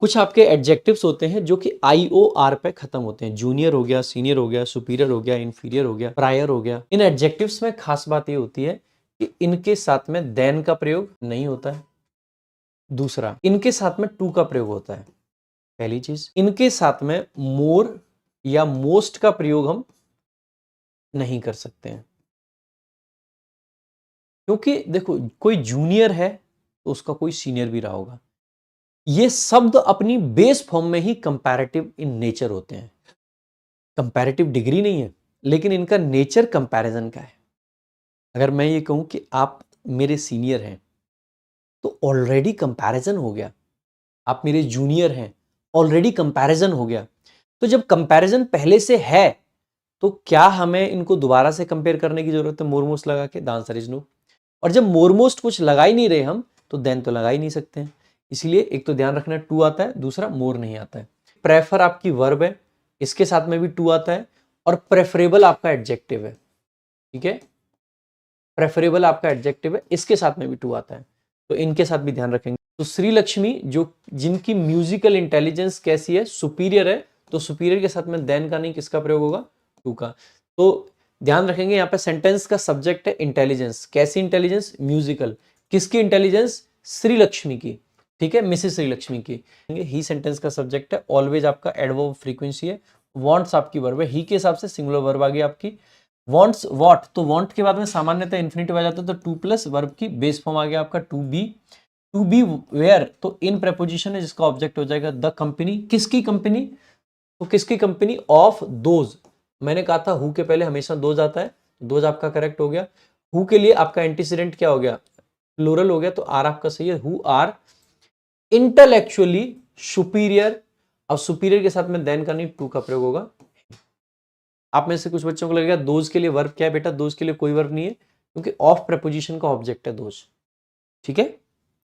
कुछ आपके एडजेक्टिव्स होते हैं जो कि IOR पे खत्म होते हैं। जूनियर हो गया, सीनियर हो गया, सुपीरियर हो गया, इन्फीरियर हो गया, प्रायर हो गया। इन एडजेक्टिव्स में खास बात ये होती है कि इनके साथ में देन का प्रयोग नहीं होता है। दूसरा, इनके साथ में टू का प्रयोग होता है। पहली चीज, इनके साथ में मोर या मोस्ट का प्रयोग हम नहीं कर सकते हैं, क्योंकि देखो कोई जूनियर है तो उसका कोई सीनियर भी रहा होगा। ये शब्द अपनी बेस फॉर्म में ही कंपैरेटिव इन नेचर होते हैं। कंपैरेटिव डिग्री नहीं है, लेकिन इनका नेचर कंपैरिजन का है। अगर मैं ये कहूं कि आप मेरे सीनियर हैं तो ऑलरेडी कंपैरिजन हो गया। आप मेरे जूनियर हैं, ऑलरेडी कंपैरिजन हो गया। तो जब कंपैरिजन पहले से है तो क्या हमें इनको दोबारा से कंपेयर करने की जरूरत है मोरमोस्ट लगा के? The answer is no. और जब मोरमोस्ट कुछ लगा ही नहीं रहे हम तो देन तो लगा ही नहीं सकते हैं। इसलिए एक तो ध्यान रखना टू आता है, दूसरा मोर नहीं आता है। प्रेफर आपकी वर्ब है, इसके साथ में भी टू आता है। और प्रेफरेबल आपका एडजेक्टिव है, ठीक है, प्रेफरेबल आपका एडजेक्टिव है, इसके साथ में भी टू आता है, तो इनके साथ भी ध्यान रखेंगे। तो श्री लक्ष्मी जो जिनकी म्यूजिकल इंटेलिजेंस कैसी है, सुपीरियर है, तो सुपीरियर के साथ में देन का नहीं, किसका प्रयोग होगा? टू का। तो ध्यान रखेंगे यहाँ पे सेंटेंस का सब्जेक्ट है इंटेलिजेंस। कैसी इंटेलिजेंस? म्यूजिकल। किसकी इंटेलिजेंस? श्री लक्ष्मी की, ठीक है, मिसेस श्री लक्ष्मी की। ही सेंटेंस का सब्जेक्ट है, ऑलवेज आपका एडवर्ब फ्रीक्वेंसी है, वांट्स आपकी वर्ब है, ही के हिसाब से सिंगुलर वर्ब आ गई आपकी। वांट्स व्हाट, तो वांट के बाद में सामान्यतः इन्फिनिटिव आ जाता है, तो टू प्लस वर्ब की बेस फॉर्म आ गया आपका to be. To be were, तो इन प्रेपोजिशन है जिसका ऑब्जेक्ट हो जाएगा द कंपनी। किसकी कंपनी? तो किसकी कंपनी? Of those. मैंने कहा था हु के पहले हमेशा दोज आता है, दोज आपका करेक्ट हो गया। हु के लिए आपका एंटीसीडेंट क्या हो गया? प्लूरल हो गया, तो आर आपका सही है। Who are intellectually superior. अब सुपीरियर के साथ में देन का नहीं, टू का प्रयोग होगा। आप में से कुछ बच्चों को लगेगा दोज के लिए वर्ब क्या है? बेटा दोज के लिए कोई वर्ब नहीं है, क्योंकि ऑफ प्रेपोजिशन का ऑब्जेक्ट है दोज, ठीक है।